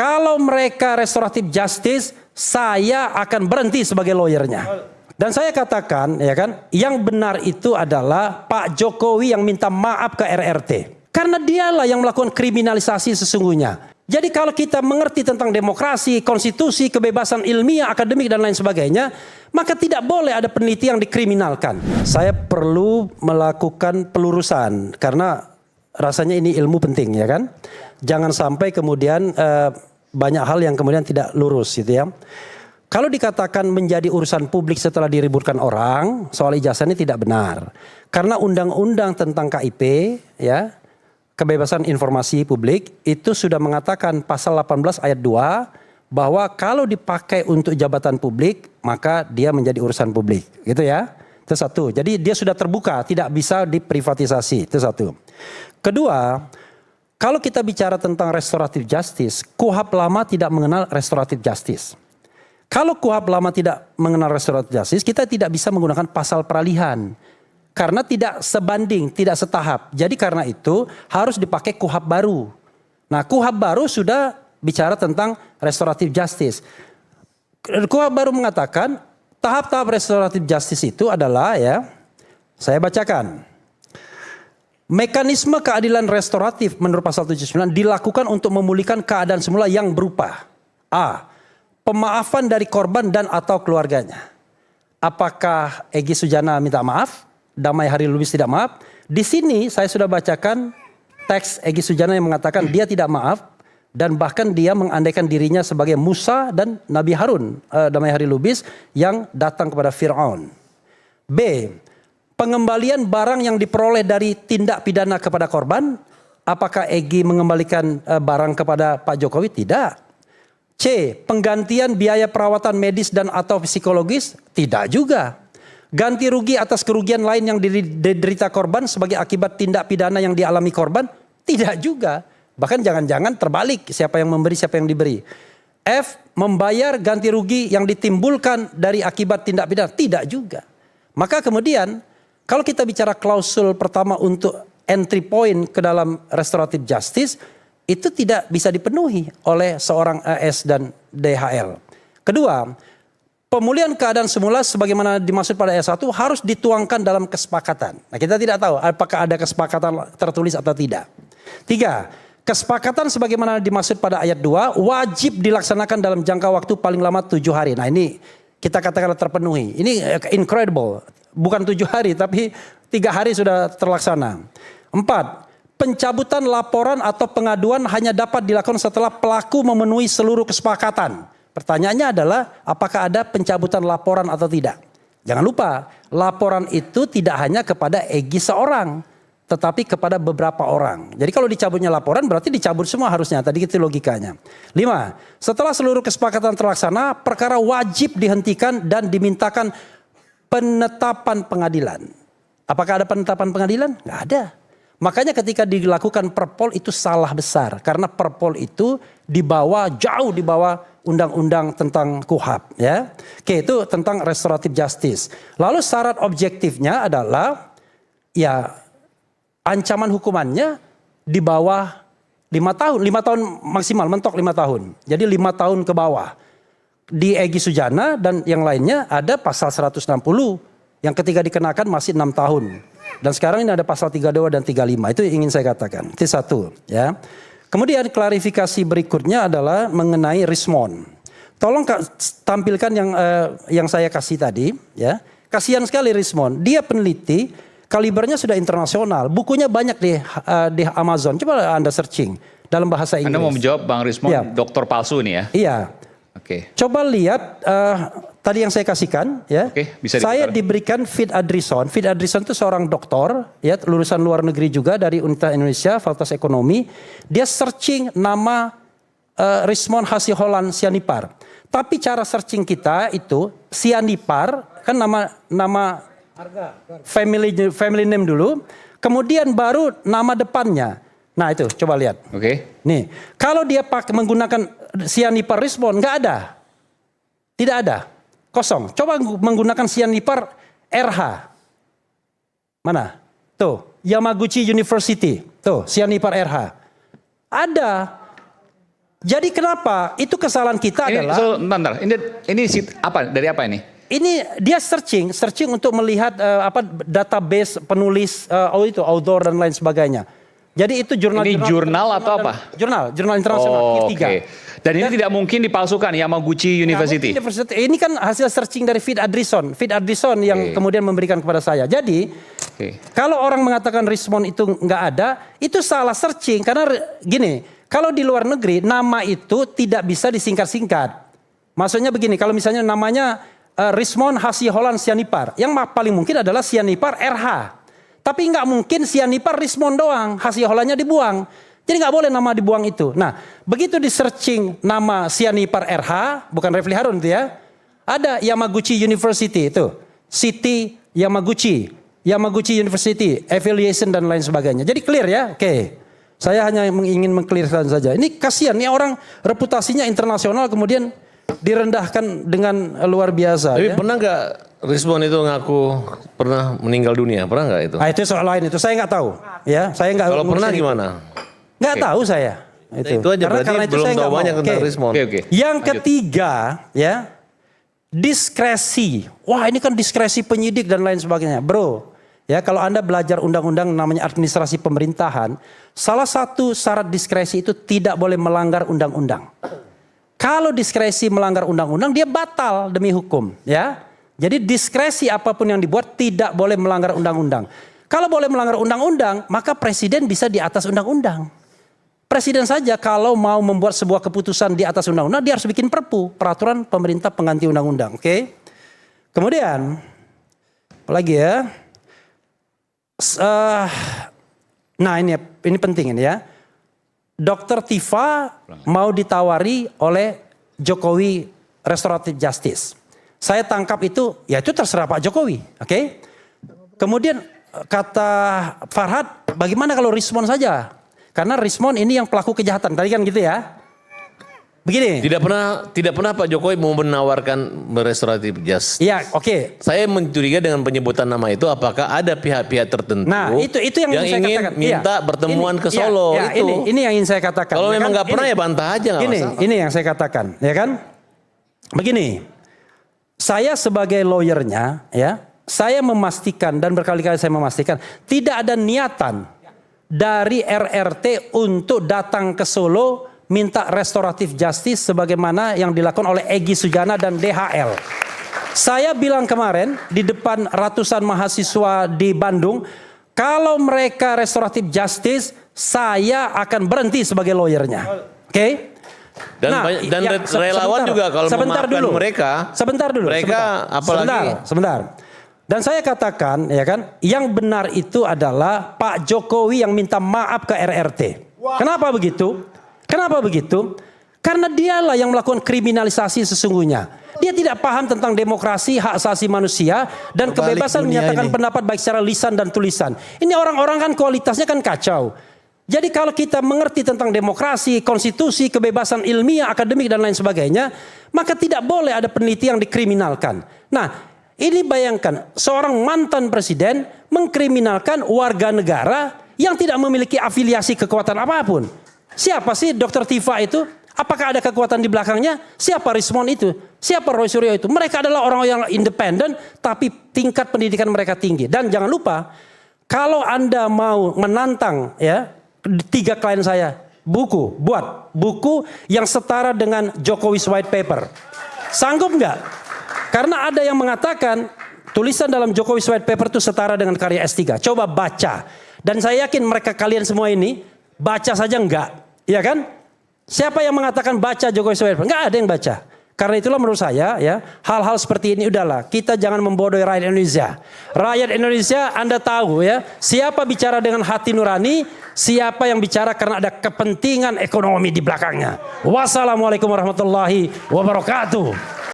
Kalau mereka restoratif justice, saya akan berhenti sebagai lawyernya. Dan saya katakan, ya kan, yang benar itu adalah Pak Jokowi yang minta maaf ke RRT. Karena dialah yang melakukan kriminalisasi sesungguhnya. Jadi kalau kita mengerti tentang demokrasi, konstitusi, kebebasan ilmiah, akademik, dan lain sebagainya, maka tidak boleh ada peneliti yang dikriminalkan. Saya perlu melakukan pelurusan, karena rasanya ini ilmu penting, ya kan. Jangan sampai kemudian banyak hal yang kemudian tidak lurus gitu ya. Kalau dikatakan menjadi urusan publik setelah diributkan orang, soal ijazah ini tidak benar. Karena undang-undang tentang KIP, ya, kebebasan informasi publik, itu sudah mengatakan pasal 18 ayat 2, bahwa kalau dipakai untuk jabatan publik, maka dia menjadi urusan publik. Gitu ya. Itu satu. Jadi dia sudah terbuka, tidak bisa diprivatisasi. Itu satu. Kedua, kalau kita bicara tentang restoratif justice, KUHP lama tidak mengenal restoratif justice. Kalau KUHP lama tidak mengenal restoratif justice, kita tidak bisa menggunakan pasal peralihan. Karena tidak sebanding, tidak setahap. Jadi karena itu harus dipakai KUHP baru. Nah, KUHP baru sudah bicara tentang restoratif justice. KUHP baru mengatakan tahap-tahap restoratif justice itu adalah, ya, saya bacakan. Mekanisme keadilan restoratif menurut pasal 79 dilakukan untuk memulihkan keadaan semula yang berupa A. Pemaafan dari korban dan atau keluarganya. Apakah Egy Sujana minta maaf? Damai Hari Lubis tidak maaf? Di sini saya sudah bacakan teks Egy Sujana yang mengatakan dia tidak maaf. Dan bahkan dia mengandaikan dirinya sebagai Musa dan Nabi Harun, Damai Hari Lubis, yang datang kepada Fir'aun. B. Pengembalian barang yang diperoleh dari tindak pidana kepada korban. Apakah Egy mengembalikan barang kepada Pak Jokowi? Tidak. C. Penggantian biaya perawatan medis dan atau psikologis? Tidak juga. Ganti rugi atas kerugian lain yang diderita korban sebagai akibat tindak pidana yang dialami korban? Tidak juga. Bahkan jangan-jangan terbalik, siapa yang memberi, siapa yang diberi. F. Membayar ganti rugi yang ditimbulkan dari akibat tindak pidana? Tidak juga. Maka kemudian kalau kita bicara klausul pertama untuk entry point ke dalam restoratif justice, itu tidak bisa dipenuhi oleh seorang AS dan DHL. Kedua, pemulihan keadaan semula sebagaimana dimaksud pada ayat 1 harus dituangkan dalam kesepakatan. Nah, kita tidak tahu apakah ada kesepakatan tertulis atau tidak. 3. Kesepakatan sebagaimana dimaksud pada ayat 2 wajib dilaksanakan dalam jangka waktu paling lama 7 hari. Nah, ini kita katakan terpenuhi. Ini incredible. Bukan 7 hari tapi 3 hari sudah terlaksana. 4. Pencabutan laporan atau pengaduan hanya dapat dilakukan setelah pelaku memenuhi seluruh kesepakatan. Pertanyaannya adalah apakah ada pencabutan laporan atau tidak. Jangan lupa laporan itu tidak hanya kepada Egy seorang, tetapi kepada beberapa orang. Jadi kalau dicabutnya laporan berarti dicabut semua harusnya. Tadi itu logikanya. 5. Setelah seluruh kesepakatan terlaksana, perkara wajib dihentikan dan dimintakan penetapan pengadilan. Apakah ada penetapan pengadilan? Nggak ada. Makanya ketika dilakukan perpol itu salah besar. Karena perpol itu jauh di bawah undang-undang tentang KUHP. Ya. Oke, itu tentang restoratif justice. Lalu syarat objektifnya adalah ya ancaman hukumannya di bawah 5 tahun. 5 tahun maksimal, mentok 5 tahun. Jadi 5 tahun ke bawah. Di Egy Sujana dan yang lainnya ada pasal 160 yang ketika dikenakan masih 6 tahun. Dan sekarang ini ada pasal 32 dan 35. Itu ingin saya katakan. Itu satu, ya. Kemudian klarifikasi berikutnya adalah mengenai Rismond. Tolong tampilkan yang saya kasih tadi, ya. Kasihan sekali Rismond. Dia peneliti, kalibernya sudah internasional. Bukunya banyak di Amazon. Coba Anda searching dalam bahasa Inggris. Anda mau menjawab Bang Rismond, ya. Doktor palsu nih ya? Iya. Oke. Coba lihat tadi yang saya kasihkan, ya. Oke, bisa saya diberikan Fit Adrison. Fit Adrison itu seorang doktor, ya, lulusan luar negeri juga dari Universitas Indonesia, Fakultas Ekonomi. Dia searching nama Rismond Hasiholan Sianipar. Tapi cara searching kita itu Sianipar kan nama family name dulu, kemudian baru nama depannya. Nah itu coba lihat. Oke. Nih, kalau dia menggunakan Sianipar Rismond nggak ada, tidak ada, kosong. Coba menggunakan Sianipar RH, mana? Tuh, Yamaguchi University, tuh Sianipar RH, ada. Jadi kenapa? Itu kesalahan kita Ini, adalah bentar. Ini apa? Dari apa ini? ini dia searching untuk melihat database penulis author dan lain sebagainya. Jadi itu jurnal. Ini jurnal atau apa? Jurnal internasional. Oh, Oke. Dan ini tidak mungkin dipalsukan, Yamaguchi University. Ini kan hasil searching dari Fit Adrison yang kemudian memberikan kepada saya. Jadi kalau orang mengatakan Richmond itu nggak ada, itu salah searching karena gini, kalau di luar negeri nama itu tidak bisa disingkat-singkat. Maksudnya begini, kalau misalnya namanya Richmond Hasie Holland Sianipar, yang paling mungkin adalah Sianipar RH. Tapi nggak mungkin Sianipar Richmond doang, Hasie Hollandnya dibuang. Jadi nggak boleh nama dibuang itu. Nah, begitu di searching nama Sianipar RH, bukan Refli Harun itu ya, ada Yamaguchi University itu, City Yamaguchi University, affiliation dan lain sebagainya. Jadi clear ya, oke. Saya hanya ingin mengclearkan saja. Ini kasihan, ini orang reputasinya internasional kemudian direndahkan dengan luar biasa. Tapi ya. pernah nggak Richmond itu ngaku pernah meninggal dunia? Pernah nggak itu? Nah, itu soal lain itu saya nggak tahu. Ya, saya nggak. Kalau pernah gimana? Nggak tahu saya. Itu aja karena itu belum saya tahu banyak tentang Richmond. Yang ketiga, ya, diskresi. Wah, ini kan diskresi penyidik dan lain sebagainya, bro. Ya, kalau Anda belajar undang-undang namanya administrasi pemerintahan, salah satu syarat diskresi itu tidak boleh melanggar undang-undang. Kalau diskresi melanggar undang-undang, dia batal demi hukum, ya. Jadi diskresi apapun yang dibuat tidak boleh melanggar undang-undang. Kalau boleh melanggar undang-undang, maka presiden bisa di atas undang-undang. Presiden saja kalau mau membuat sebuah keputusan di atas undang-undang, dia harus bikin perpu, peraturan pemerintah pengganti undang-undang, oke? Kemudian, apalagi ya? Nah ini penting ini ya. Dr. Tifa mau ditawari oleh Jokowi restoratif justice. Saya tangkap itu, ya itu terserah Pak Jokowi, oke? Kemudian kata Farhad, bagaimana kalau Richmond saja? Karena Richmond ini yang pelaku kejahatan, tadi kan gitu ya. Begini. Tidak pernah Pak Jokowi mau menawarkan restoratif justice. Iya, oke. Saya mencuriga dengan penyebutan nama itu, apakah ada pihak-pihak tertentu nah, itu yang saya ingin katakan. minta pertemuan ke Solo itu. Ini yang ingin saya katakan. Kalau memang nggak pernah ya bantah aja nggak masalah. Ini yang saya katakan, ya kan? Begini, saya sebagai lawyernya, ya, saya memastikan dan berkali-kali saya memastikan tidak ada niatan dari RRT untuk datang ke Solo minta restoratif justice sebagaimana yang dilakukan oleh Egy Sujana dan DHL. Saya bilang kemarin di depan ratusan mahasiswa di Bandung, kalau mereka restoratif justice, saya akan berhenti sebagai lawyernya. Oke? Dan relawan juga kalau memaafkan mereka. Sebentar dulu. Mereka apalagi. Sebentar. Dan saya katakan, ya kan, yang benar itu adalah Pak Jokowi yang minta maaf ke RRT. Kenapa begitu? Kenapa begitu? Karena dialah yang melakukan kriminalisasi sesungguhnya. Dia tidak paham tentang demokrasi, hak asasi manusia, dan kebebasan menyatakan pendapat baik secara lisan dan tulisan. Ini orang-orang kan kualitasnya kan kacau. Jadi kalau kita mengerti tentang demokrasi, konstitusi, kebebasan ilmiah, akademik, dan lain sebagainya, maka tidak boleh ada peneliti yang dikriminalkan. Nah, ini bayangkan seorang mantan presiden mengkriminalkan warga negara yang tidak memiliki afiliasi kekuatan apapun. Siapa sih Dr. Tifa itu? Apakah ada kekuatan di belakangnya? Siapa Richmond itu? Siapa Roy Suryo itu? Mereka adalah orang yang independen tapi tingkat pendidikan mereka tinggi. Dan jangan lupa, kalau Anda mau menantang ya 3 klien saya, buat buku yang setara dengan Jokowi's White Paper. Sanggup nggak? Karena ada yang mengatakan tulisan dalam Jokowi's White Paper itu setara dengan karya S3. Coba baca. Dan saya yakin mereka kalian semua ini baca saja enggak, ya kan? Siapa yang mengatakan baca Jokowi White Paper? Enggak ada yang baca. Karena itulah menurut saya ya, hal-hal seperti ini udahlah, kita jangan membodohi rakyat Indonesia. Rakyat Indonesia Anda tahu ya, siapa bicara dengan hati nurani, siapa yang bicara karena ada kepentingan ekonomi di belakangnya. Wassalamualaikum warahmatullahi wabarakatuh.